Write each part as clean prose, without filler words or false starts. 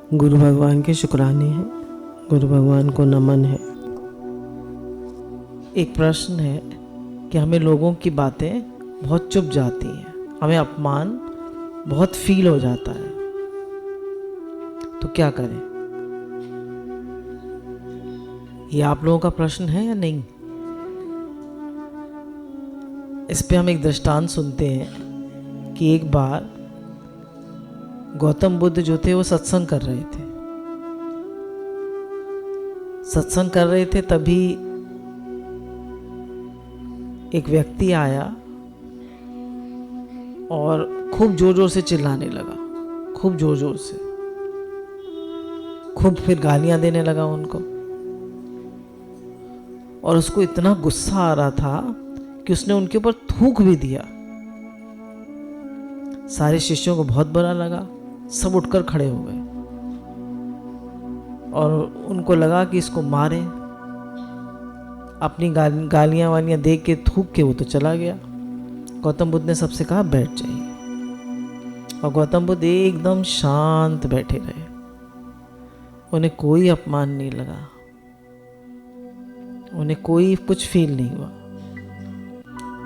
गुरु भगवान के शुक्राने हैं, गुरु भगवान को नमन है। एक प्रश्न है कि हमें लोगों की बातें बहुत चुभ जाती हैं, हमें अपमान बहुत फील हो जाता है, तो क्या करें? ये आप लोगों का प्रश्न है या नहीं? इस पे हम एक दृष्टांत सुनते हैं कि एक बार गौतम बुद्ध जो थे वो सत्संग कर रहे थे। तभी एक व्यक्ति आया और खूब जोर जोर से चिल्लाने लगा, खूब जोर जोर से, खूब फिर गालियां देने लगा उनको। और उसको इतना गुस्सा आ रहा था कि उसने उनके ऊपर थूक भी दिया। सारे शिष्यों को बहुत बुरा लगा, सब उठकर खड़े हो गए और उनको लगा कि इसको मारे। अपनी गालियां वालियां देख के थूक के वो तो चला गया। गौतम बुद्ध ने सबसे कहा बैठ जाइए, और गौतम बुद्ध एकदम शांत बैठे रहे। उन्हें कोई अपमान नहीं लगा, उन्हें कोई कुछ फील नहीं हुआ।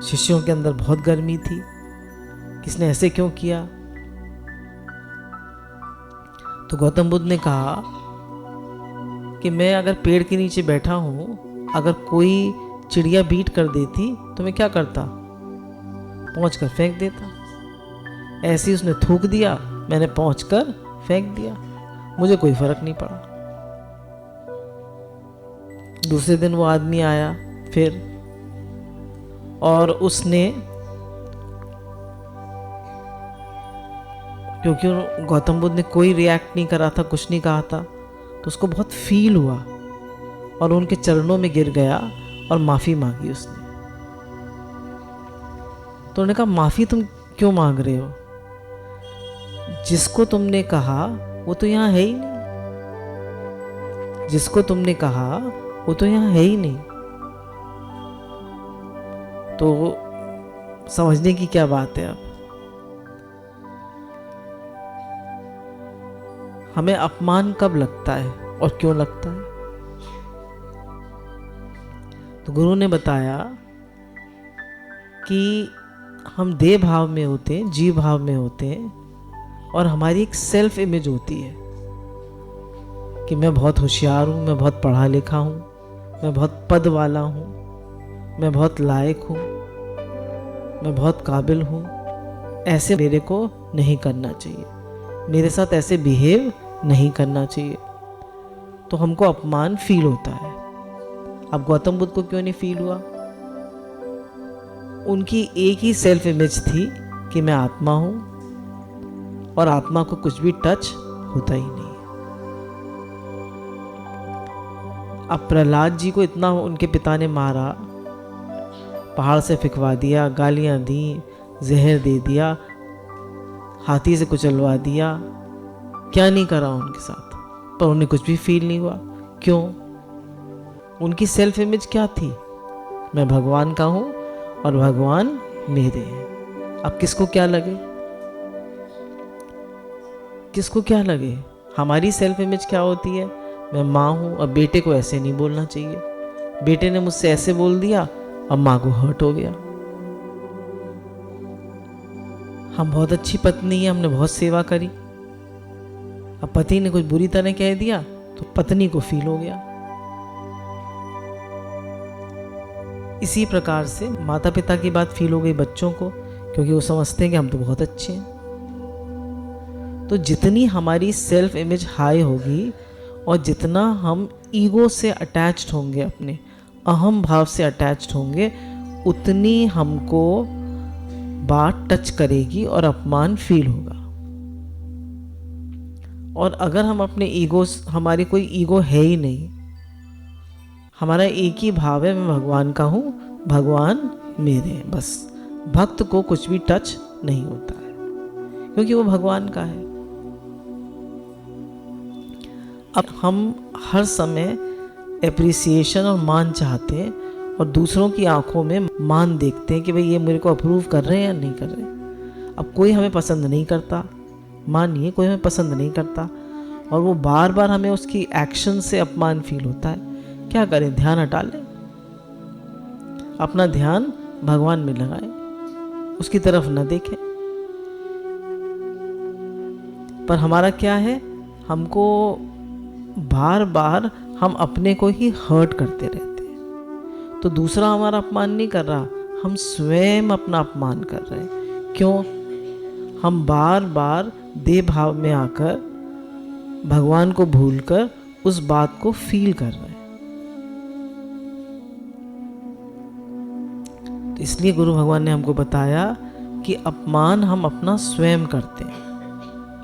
शिष्यों के अंदर बहुत गर्मी थी, किसने ऐसे क्यों किया? तो गौतम बुद्ध ने कहा कि मैं अगर पेड़ के नीचे बैठा हूं, अगर कोई चिड़िया बीट कर देती तो मैं क्या करता? पहुंचकर फेंक देता। ऐसे ही उसने थूक दिया, मैंने पहुंचकर फेंक दिया, मुझे कोई फर्क नहीं पड़ा। दूसरे दिन वो आदमी आया फिर, और उसने, क्योंकि गौतम बुद्ध ने कोई रिएक्ट नहीं करा था, कुछ नहीं कहा था, तो उसको बहुत फील हुआ और उनके चरणों में गिर गया और माफ़ी मांगी उसने। तो उन्होंने कहा माफ़ी तुम क्यों मांग रहे हो? जिसको तुमने कहा वो तो यहाँ है ही नहीं, जिसको तुमने कहा वो तो यहाँ है ही नहीं। तो समझने की क्या बात है? अब हमें अपमान कब लगता है और क्यों लगता है? तो गुरु ने बताया कि हम देह भाव में होते हैं, जीव भाव में होते हैं, और हमारी एक सेल्फ इमेज होती है कि मैं बहुत होशियार हूँ, मैं बहुत पढ़ा लिखा हूँ, मैं बहुत पद वाला हूँ, मैं बहुत लायक हूँ, मैं बहुत काबिल हूँ। ऐसे मेरे को नहीं करना चाहिए, मेरे साथ ऐसे बिहेव नहीं करना चाहिए। तो हमको अपमान फील होता है। अब गौतम बुद्ध को क्यों नहीं फील हुआ? उनकी एक ही सेल्फ इमेज थी कि मैं आत्मा हूं, और आत्मा को कुछ भी टच होता ही नहीं। अब प्रहलाद जी को इतना उनके पिता ने मारा, पहाड़ से फेंकवा दिया, गालियां दी, जहर दे दिया, हाथी से कुचलवा दिया, क्या नहीं करा उनके साथ, पर उन्हें कुछ भी फील नहीं हुआ। क्यों? उनकी सेल्फ इमेज क्या थी? मैं भगवान का हूं और भगवान मेरे हैं। अब किसको क्या लगे, किसको क्या लगे? हमारी सेल्फ इमेज क्या होती है? मैं माँ हूं, अब बेटे को ऐसे नहीं बोलना चाहिए, बेटे ने मुझसे ऐसे बोल दिया, अब माँ को हर्ट हो गया। हम बहुत अच्छी पत्नी है, हमने बहुत सेवा करी, अब पति ने कुछ बुरी तरह कह दिया तो पत्नी को फील हो गया। इसी प्रकार से माता पिता की बात फील हो गई बच्चों को, क्योंकि वो समझते हैं कि हम तो बहुत अच्छे हैं। तो जितनी हमारी सेल्फ इमेज हाई होगी और जितना हम ईगो से अटैच्ड होंगे, अपने अहम भाव से अटैच्ड होंगे, उतनी हमको बात टच करेगी और अपमान फील होगा। और अगर हम अपने ईगो, हमारी कोई ईगो है ही नहीं, हमारा एक ही भाव है, मैं भगवान का हूँ, भगवान मेरे हैं, बस भक्त को कुछ भी टच नहीं होता है, क्योंकि वो भगवान का है। अब हम हर समय एप्रिसिएशन और मान चाहते हैं, और दूसरों की आंखों में मान देखते हैं कि भाई ये मेरे को अप्रूव कर रहे हैं या नहीं कर रहे। अब कोई हमें पसंद नहीं करता, मानिए कोई हमें पसंद नहीं करता, और वो बार बार हमें उसकी एक्शन से अपमान फील होता है, क्या करें? ध्यान हटा लें, अपना ध्यान भगवान में लगाएं, उसकी तरफ न देखें। पर हमारा क्या है, हमको बार बार हम अपने को ही हर्ट करते रहते हैं। तो दूसरा हमारा अपमान नहीं कर रहा, हम स्वयं अपना अपमान कर रहे हैं। क्यों? हम बार बार देह भाव में आकर भगवान को भूलकर उस बात को फील कर रहे हैं। तो इसलिए गुरु भगवान ने हमको बताया कि अपमान हम अपना स्वयं करते हैं।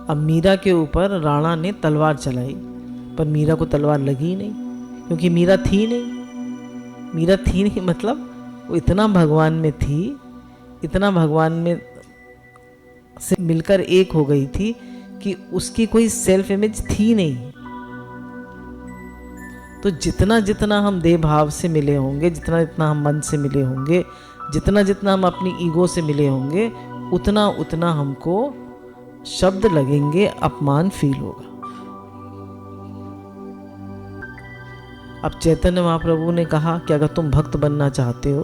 अब मीरा के ऊपर राणा ने तलवार चलाई, पर मीरा को तलवार लगी नहीं, क्योंकि मीरा थी नहीं मतलब वो इतना भगवान में थी, इतना भगवान में से मिलकर एक हो गई थी कि उसकी कोई सेल्फ इमेज थी नहीं। तो जितना जितना हम देह भाव से मिले होंगे, जितना जितना हम मन से मिले होंगे, जितना जितना हम अपनी ईगो से मिले होंगे, उतना उतना हमको शब्द लगेंगे, अपमान फील होगा। अब चैतन्य महाप्रभु ने कहा कि अगर तुम भक्त बनना चाहते हो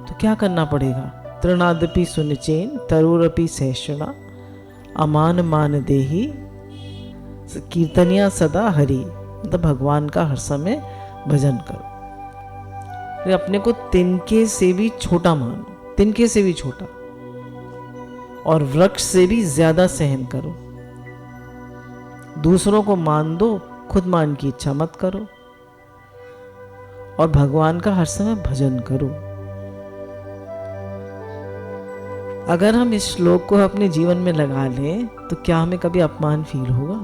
तो क्या करना पड़ेगा? तृणादपि सुनिचेन तरुरपि सहिष्णुना अमान मान देही कीर्तनिया सदा हरि। मतलब भगवान का हर समय भजन करो। तो अपने को तिनके से भी छोटा मानो, तिनके से भी छोटा, और वृक्ष से भी ज्यादा सहन करो। दूसरों को मान दो, खुद मान की इच्छा मत करो, और भगवान का हर समय भजन करो। अगर हम इस श्लोक को अपने जीवन में लगा लें तो क्या हमें कभी अपमान फील होगा?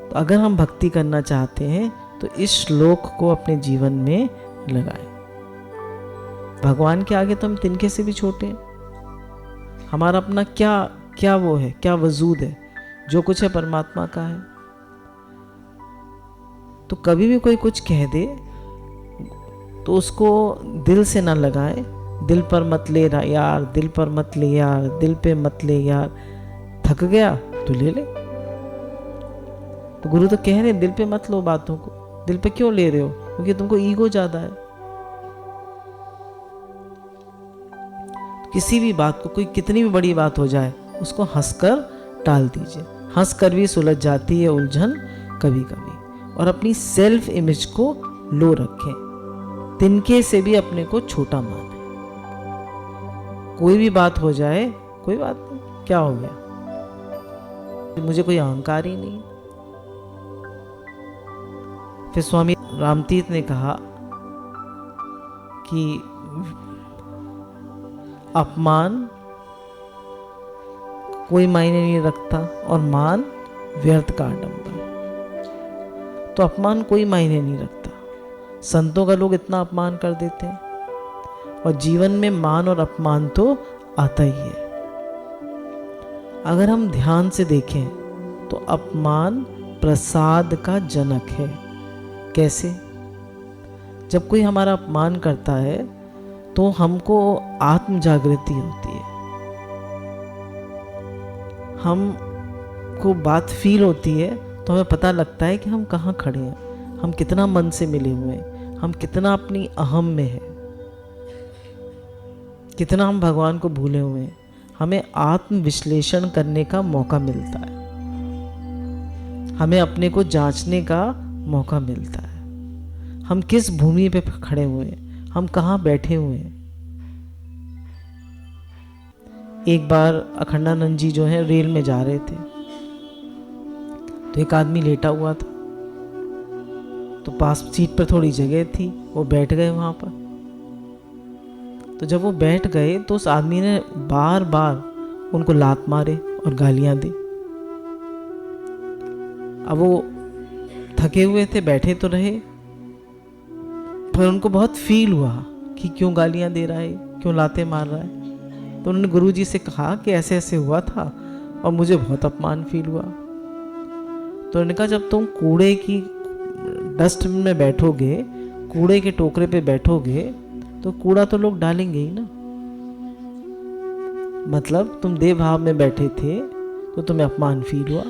तो अगर हम भक्ति करना चाहते हैं तो इस श्लोक को अपने जीवन में लगाएं। भगवान के आगे तो हम तिनके से भी छोटे हैं। हमारा अपना क्या वो है, क्या वजूद है, जो कुछ है परमात्मा का है। तो कभी भी कोई कुछ कह दे तो उसको दिल से ना लगाए। दिल पर मत ले यार, दिल पर मत ले यार, दिल पे मत ले यार। थक गया तो ले ले। तो गुरु तो कह रहे हैं दिल पे मत लो बातों को। दिल पे क्यों ले रहे हो? क्योंकि तुमको ईगो ज्यादा है। किसी भी बात को, कोई कितनी भी बड़ी बात हो जाए, उसको हंसकर टाल दीजिए। हंसकर भी सुलझ जाती है उलझन कभी कभी। और अपनी सेल्फ इमेज को लो रखें, तिनके से भी अपने को छोटा माने। कोई भी बात हो जाए, कोई बात नहीं, क्या हो गया, मुझे कोई अहंकार ही नहीं। फिर स्वामी रामतीर्थ ने कहा कि अपमान कोई मायने नहीं रखता और मान व्यर्थ का आडंबर। तो अपमान कोई मायने नहीं रखता। संतों का लोग इतना अपमान कर देते हैं, और जीवन में मान और अपमान तो आता ही है। अगर हम ध्यान से देखें तो अपमान प्रसाद का जनक है। कैसे? जब कोई हमारा अपमान करता है तो हमको आत्म जागृति होती है, हमको बात फील होती है, तो हमें पता लगता है कि हम कहाँ खड़े हैं, हम कितना मन से मिले हुए हैं, हम कितना अपनी अहम में है, कितना हम भगवान को भूले हुए हैं। हमें आत्म विश्लेषण करने का मौका मिलता है, हमें अपने को जांचने का मौका मिलता है। हम किस भूमि पे खड़े हुए हैं, हम कहाँ बैठे हुए हैं। एक बार अखंडानंद जी जो है रेल में जा रहे थे, तो एक आदमी लेटा हुआ था, तो पास सीट पर थोड़ी जगह थी, वो बैठ गए वहां पर। तो जब वो बैठ गए तो उस आदमी ने बार बार उनको लात मारे और गालियां दी। अब वो थके हुए थे, बैठे तो रहे, पर उनको बहुत फील हुआ कि क्यों गालियां दे रहा है, क्यों लाते मार रहा है। तो उन्होंने गुरुजी से कहा कि ऐसे ऐसे हुआ था और मुझे बहुत अपमान फील हुआ। तो उन्होंने कहा जब तुम कूड़े की डस्टबिन में बैठोगे, कूड़े के टोकरे पे बैठोगे, तो कूड़ा तो लोग डालेंगे ही ना। मतलब तुम देह भाव में बैठे थे तो तुम्हें अपमान फील हुआ।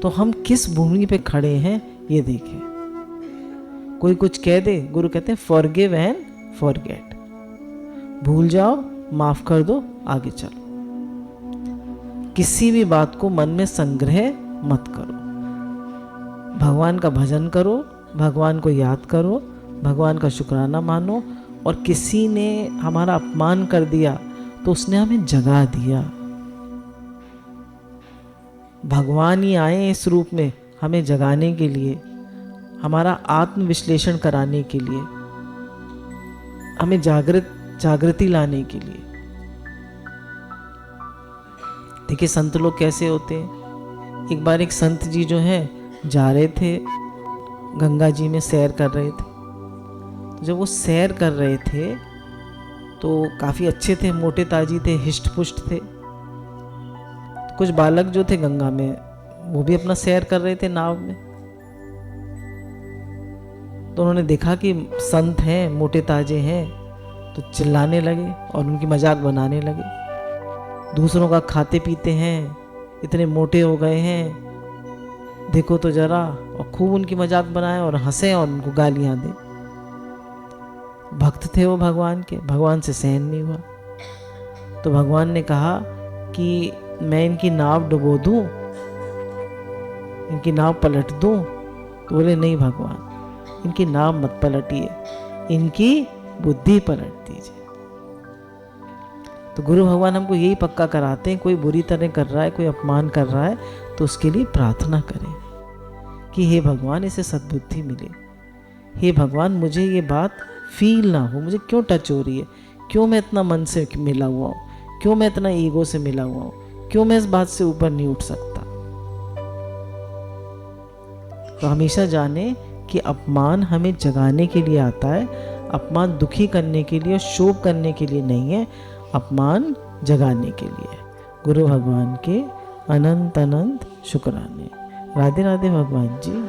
तो हम किस भूमि पे खड़े हैं ये देखें। कोई कुछ कह दे, गुरु कहते हैं फॉरगिव एंड फॉरगेट, भूल जाओ, माफ कर दो, आगे चलो। किसी भी बात को मन में संग्रह मत करो। भगवान का भजन करो, भगवान को याद करो, भगवान का शुक्राना मानो। और किसी ने हमारा अपमान कर दिया तो उसने हमें जगा दिया। भगवान ही आए इस रूप में हमें जगाने के लिए, हमारा आत्मविश्लेषण कराने के लिए, हमें जागृति लाने के लिए। देखिए संत लोग कैसे होते हैं। एक बार एक संत जी जो है जा रहे थे, गंगा जी में सैर कर रहे थे। तो जब वो सैर कर रहे थे तो काफ़ी अच्छे थे, मोटे ताजी थे, हिष्ट पुष्ट थे। तो कुछ बालक जो थे गंगा में, वो भी अपना सैर कर रहे थे नाव में। तो उन्होंने देखा कि संत हैं, मोटे ताजे हैं, तो चिल्लाने लगे और उनकी मजाक बनाने लगे। दूसरों का खाते पीते हैं, इतने मोटे हो गए हैं, देखो तो जरा, और खूब उनकी मजाक बनाए और हंसे और उनको गालियां दे। भक्त थे वो भगवान के, भगवान से सहन नहीं हुआ। तो भगवान ने कहा कि मैं इनकी नाव डुबो दूं, इनकी नाव पलट दूं। तो बोले नहीं भगवान, इनकी नाव मत पलटिए, इनकी बुद्धि पलट दीजिए। तो गुरु भगवान हमको यही पक्का कराते हैं, कोई बुरी तरह कर रहा है, कोई अपमान कर रहा है, तो उसके लिए प्रार्थना करें कि हे भगवान इसे सद्बुद्धि मिले। हे भगवान मुझे ये बात फील ना हो, मुझे क्यों टच हो रही है, क्यों मैं इतना मन से मिला हुआ हूँ, क्यों मैं इतना ईगो से मिला हुआ हूँ, क्यों मैं इस बात से ऊपर नहीं उठ सकता। तो हमेशा जाने कि अपमान हमें जगाने के लिए आता है, अपमान दुखी करने के लिए, शोक करने के लिए नहीं है, अपमान जगाने के लिए। गुरु भगवान के अनंत अनंत शुक्राने। राधे राधे भगवान जी।